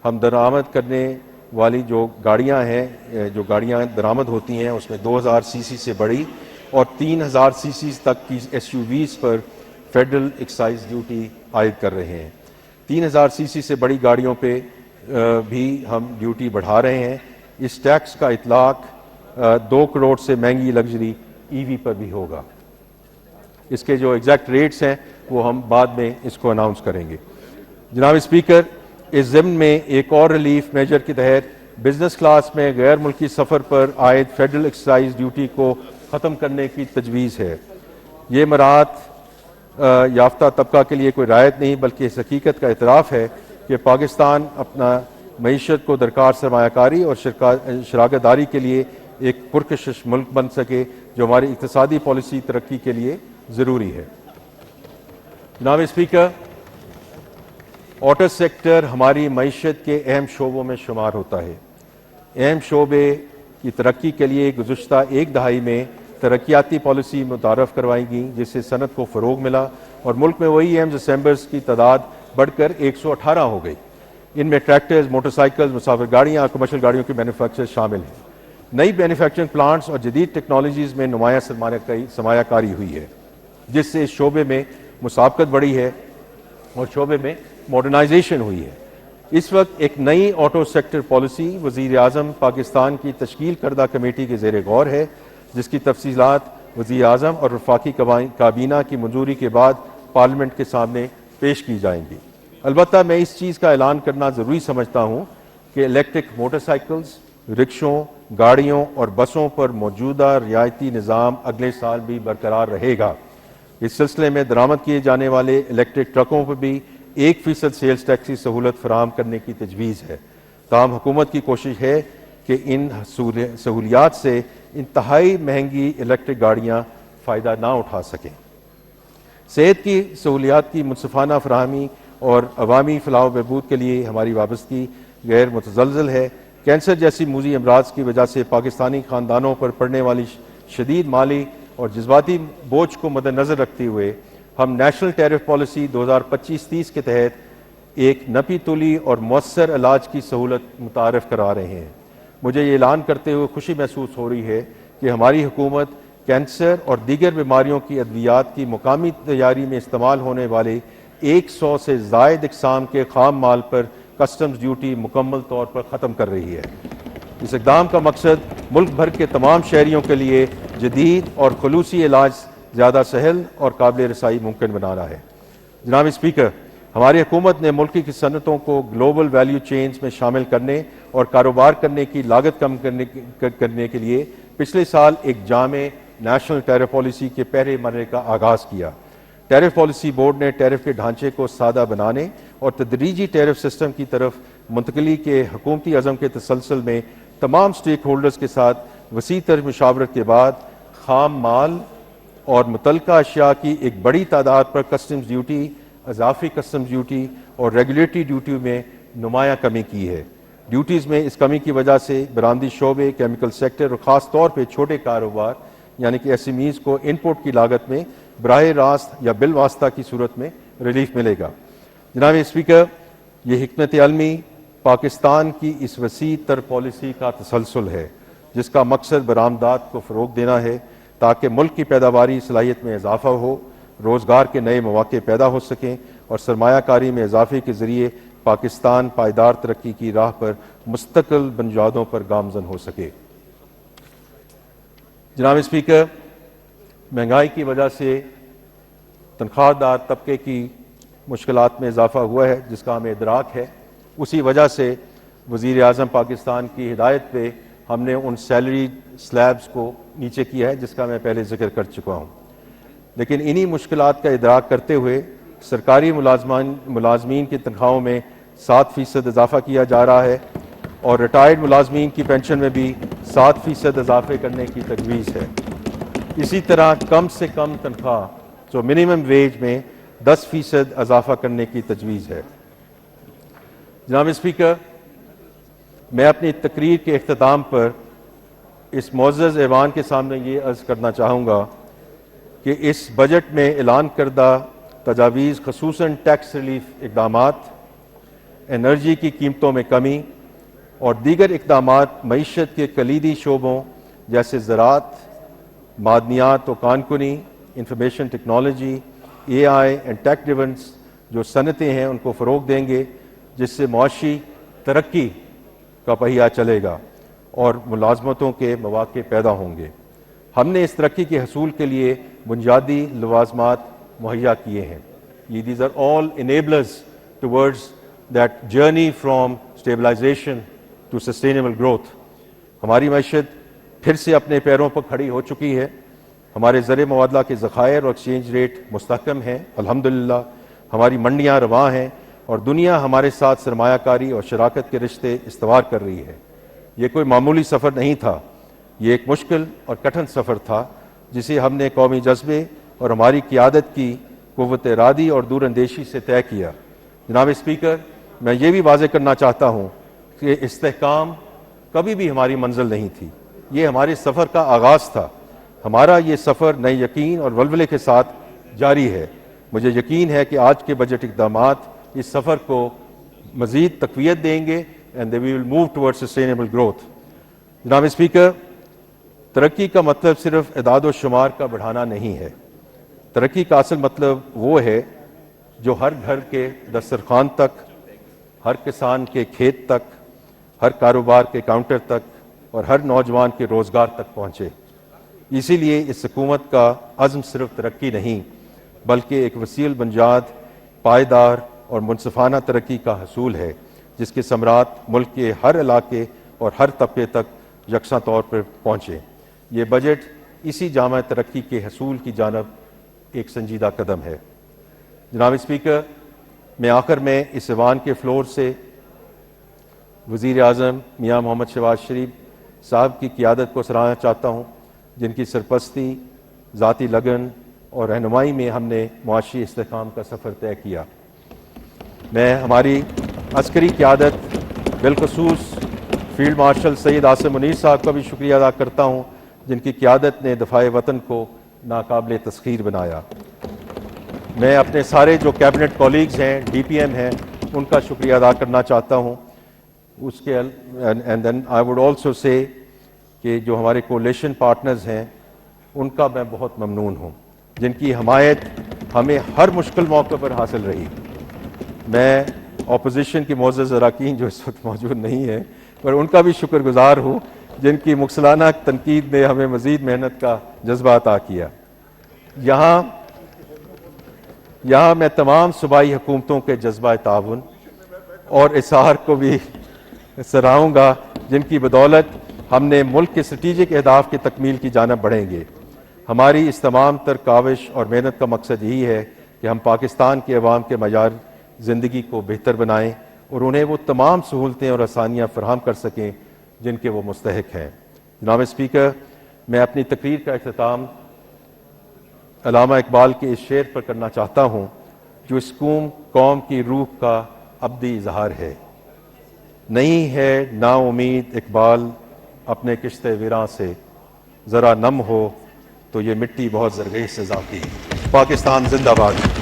ہم درآمد کرنے والی جو گاڑیاں ہیں، جو گاڑیاں درآمد ہوتی ہیں اس میں 2000 سی سی سے بڑی اور 3000 سی سی تک کی ایس یو ویز پر فیڈرل ایکسائز ڈیوٹی عائد کر رہے ہیں۔ 3000 سی سی سے بڑی گاڑیوں پہ بھی ہم ڈیوٹی بڑھا رہے ہیں۔ اس ٹیکس کا اطلاق 2 کروڑ سے مہنگی لگژری ای وی پر بھی ہوگا۔ اس کے جو ایگزیکٹ ریٹس ہیں وہ ہم بعد میں اس کو اناؤنس کریں گے۔ جناب اسپیکر، اس ضمن میں ایک اور ریلیف میجر کے تحت بزنس کلاس میں غیر ملکی سفر پر عائد فیڈرل ایکسائز ڈیوٹی کو ختم کرنے کی تجویز ہے۔ یہ مراعات یافتہ طبقہ کے لیے کوئی رعایت نہیں بلکہ اس حقیقت کا اعتراف ہے کہ پاکستان اپنا معیشت کو درکار سرمایہ کاری اور شراکت داری کے لیے ایک پرکشش ملک بن سکے، جو ہماری اقتصادی پالیسی ترقی کے لیے ضروری ہے۔ جناب اسپیکر، آٹو سیکٹر ہماری معیشت کے اہم شعبوں میں شمار ہوتا ہے۔ اہم شعبے کی ترقی کے لیے گزشتہ ایک دہائی میں ترقیاتی پالیسی متعارف کروائی گئی، جس سے صنعت کو فروغ ملا اور ملک میں وہی اہم اسمبلرز کی تعداد بڑھ کر 118 ہو گئی۔ ان میں ٹریکٹرز، موٹر سائیکلز، مسافر گاڑیاں اور کمرشل گاڑیوں کے مینوفیکچر شامل ہیں۔ نئی مینوفیکچرنگ پلانٹس اور جدید ٹیکنالوجیز میں نمایاں سرمایہ کاری ہوئی ہے، جس سے اس شعبے میں مسابقت بڑھی ہے اور شعبے میں ماڈرنائزیشن ہوئی ہے۔ اس وقت ایک نئی آٹو سیکٹر پالیسی وزیر اعظم پاکستان کی تشکیل کردہ کمیٹی کے زیر غور ہے، جس کی تفصیلات وزیر اعظم اور وفاقی کابینہ کی منظوری کے بعد پارلیمنٹ کے سامنے پیش کی جائیں گی۔ البتہ میں اس چیز کا اعلان کرنا ضروری سمجھتا ہوں کہ الیکٹرک موٹر سائیکلز، رکشوں، گاڑیوں اور بسوں پر موجودہ رعایتی نظام اگلے سال بھی برقرار رہے گا۔ اس سلسلے میں درآمد کیے جانے والے الیکٹرک ٹرکوں پر بھی 1% سیلز ٹیکس کی سہولت فراہم کرنے کی تجویز ہے۔ تاہم حکومت کی کوشش ہے کہ ان سہولیات سے انتہائی مہنگی الیکٹرک گاڑیاں فائدہ نہ اٹھا سکیں۔ صحت کی سہولیات کی منصفانہ فراہمی اور عوامی فلاح و بہبود کے لیے ہماری وابستگی غیر متزلزل ہے۔ کینسر جیسی موذی امراض کی وجہ سے پاکستانی خاندانوں پر پڑنے والی شدید مالی اور جذباتی بوجھ کو مد نظر رکھتے ہوئے ہم نیشنل ٹیرف پالیسی 2025-30 کے تحت ایک نپی تلی اور مؤثر علاج کی سہولت متعارف کرا رہے ہیں۔ مجھے یہ اعلان کرتے ہوئے خوشی محسوس ہو رہی ہے کہ ہماری حکومت کینسر اور دیگر بیماریوں کی ادویات کی مقامی تیاری میں استعمال ہونے والے 100 سے زائد اقسام کے خام مال پر کسٹمز ڈیوٹی مکمل طور پر ختم کر رہی ہے۔ اس اقدام کا مقصد ملک بھر کے تمام شہریوں کے لیے جدید اور خلوصی علاج زیادہ سہل اور قابل رسائی ممکن بنانا ہے۔ جناب اسپیکر، ہماری حکومت نے ملکی کی صنعتوں کو گلوبل ویلیو چینز میں شامل کرنے اور کاروبار کرنے کی لاگت کم کرنے کے لیے پچھلے سال ایک جامع نیشنل ٹیرف پالیسی کے پہلے مرحلے کا آغاز کیا۔ ٹیرف پالیسی بورڈ نے ٹیرف کے ڈھانچے کو سادہ بنانے اور تدریجی ٹیرف سسٹم کی طرف منتقلی کے حکومتی عزم کے تسلسل میں تمام سٹیک ہولڈرز کے ساتھ وسیع تر مشاورت کے بعد خام مال اور متعلقہ اشیاء کی ایک بڑی تعداد پر کسٹمز ڈیوٹی، اضافی کسٹمز ڈیوٹی اور ریگولیٹری ڈیوٹی میں نمایاں کمی کی ہے۔ ڈیوٹیز میں اس کمی کی وجہ سے برآمدی شعبے، کیمیکل سیکٹر اور خاص طور پہ چھوٹے کاروبار یعنی کہ ایس ایم ایز کو انپوٹ کی لاگت میں براہ راست یا بالواسطہ کی صورت میں ریلیف ملے گا۔ جناب اسپیکر، یہ حکمت عملی پاکستان کی اس وسیع تر پالیسی کا تسلسل ہے، جس کا مقصد برآمدات کو فروغ دینا ہے تاکہ ملک کی پیداواری صلاحیت میں اضافہ ہو، روزگار کے نئے مواقع پیدا ہو سکیں اور سرمایہ کاری میں اضافے کے ذریعے پاکستان پائیدار ترقی کی راہ پر مستقل بنیادوں پر گامزن ہو سکے۔ جناب اسپیکر، مہنگائی کی وجہ سے تنخواہ دار طبقے کی مشکلات میں اضافہ ہوا ہے، جس کا ہمیں ادراک ہے۔ اسی وجہ سے وزیر اعظم پاکستان کی ہدایت پہ ہم نے ان سیلری سلیبز کو نیچے کیا ہے، جس کا میں پہلے ذکر کر چکا ہوں۔ لیکن انہی مشکلات کا ادراک کرتے ہوئے سرکاری ملازمین کی تنخواہوں میں 7% اضافہ کیا جا رہا ہے اور ریٹائرڈ ملازمین کی پینشن میں بھی 7% اضافے کرنے کی تجویز ہے۔ اسی طرح کم سے کم تنخواہ جو منیمم ویج میں 10% اضافہ کرنے کی تجویز ہے۔ جناب اسپیکر، میں اپنی تقریر کے اختتام پر اس معزز ایوان کے سامنے یہ عرض کرنا چاہوں گا کہ اس بجٹ میں اعلان کردہ تجاویز، خصوصاً ٹیکس ریلیف اقدامات، انرجی کی قیمتوں میں کمی اور دیگر اقدامات معیشت کے کلیدی شعبوں جیسے زراعت، معدنیات و کانکنی، information technology, A I and tech drivens جو صنعتیں ہیں ان کو فروغ دیں گے، جس سے معاشی ترقی کا پہیہ چلے گا اور ملازمتوں کے مواقع پیدا ہوں گے۔ ہم نے اس ترقی کے حصول کے لیے بنیادی لوازمات مہیا کیے ہیں۔ یہ these are all enablers towards that journey from stabilisation to sustainable growth. ہماری معیشت پھر سے اپنے پیروں پر کھڑی ہو چکی ہے۔ ہمارے زر مبادلہ کے ذخائر اور ایکسچینج ریٹ مستحکم ہیں الحمدللہ، ہماری منڈیاں رواں ہیں اور دنیا ہمارے ساتھ سرمایہ کاری اور شراکت کے رشتے استوار کر رہی ہے۔ یہ کوئی معمولی سفر نہیں تھا، یہ ایک مشکل اور کٹھن سفر تھا جسے ہم نے قومی جذبے اور ہماری قیادت کی قوت ارادی اور دور اندیشی سے طے کیا۔ جناب اسپیکر، میں یہ بھی واضح کرنا چاہتا ہوں کہ استحکام کبھی بھی ہماری منزل نہیں تھی، یہ ہمارے سفر کا آغاز تھا۔ ہمارا یہ سفر نئے یقین اور ولولے کے ساتھ جاری ہے۔ مجھے یقین ہے کہ آج کے بجٹ اقدامات اس سفر کو مزید تقویت دیں گے and they will move towards sustainable growth۔ جناب اسپیکر، ترقی کا مطلب صرف اعداد و شمار کا بڑھانا نہیں ہے۔ ترقی کا اصل مطلب وہ ہے جو ہر گھر کے دسترخوان تک، ہر کسان کے کھیت تک، ہر کاروبار کے کاؤنٹر تک اور ہر نوجوان کے روزگار تک پہنچے۔ اسی لیے اس حکومت کا عزم صرف ترقی نہیں بلکہ ایک وسیع البنیاد، پائیدار اور منصفانہ ترقی کا حصول ہے جس کے ثمرات ملک کے ہر علاقے اور ہر طبقے تک یکساں طور پر پہنچے۔ یہ بجٹ اسی جامع ترقی کے حصول کی جانب ایک سنجیدہ قدم ہے۔ جناب اسپیکر، میں آخر میں اس ایوان کے فلور سے وزیر اعظم میاں محمد شہباز شریف صاحب کی قیادت کو سراہنا چاہتا ہوں، جن کی سرپرستی، ذاتی لگن اور رہنمائی میں ہم نے معاشی استحکام کا سفر طے کیا۔ میں ہماری عسکری قیادت بالخصوص فیلڈ مارشل سید عاصم منیر صاحب کا بھی شکریہ ادا کرتا ہوں، جن کی قیادت نے دفاع وطن کو ناقابل تسخیر بنایا۔ میں اپنے سارے جو کیبنٹ کولیگز ہیں، ڈی پی ایم ہیں، ان کا شکریہ ادا کرنا چاہتا ہوں۔ اس کے and then I would also say کہ جو ہمارے کولیشن پارٹنرز ہیں ان کا میں بہت ممنون ہوں، جن کی حمایت ہمیں ہر مشکل موقع پر حاصل رہی۔ میں اپوزیشن کی معزز اراکین جو اس وقت موجود نہیں ہیں پر ان کا بھی شکر گزار ہوں، جن کی مکثرانہ تنقید نے ہمیں مزید محنت کا جذبہ عطا کیا۔ یہاں میں تمام صوبائی حکومتوں کے جذبہ تعاون اور اصرار کو بھی سراہوں گا، جن کی بدولت ہم نے ملک کے اسٹریٹجک اہداف کی تکمیل کی جانب بڑھیں گے۔ ہماری اس تمام تر کاوش اور محنت کا مقصد یہی ہے کہ ہم پاکستان کے عوام کے معیار زندگی کو بہتر بنائیں اور انہیں وہ تمام سہولتیں اور آسانیاں فراہم کر سکیں جن کے وہ مستحق ہیں۔ جناب اسپیکر، میں اپنی تقریر کا اختتام علامہ اقبال کے اس شعر پر کرنا چاہتا ہوں جو اس قوم کی روح کا ابدی اظہار ہے۔ نہیں ہے نا امید اقبال اپنے کشت ویراں سے، ذرا نم ہو تو یہ مٹی بہت زرگئی سے ذاتی۔ پاکستان زندہ باد۔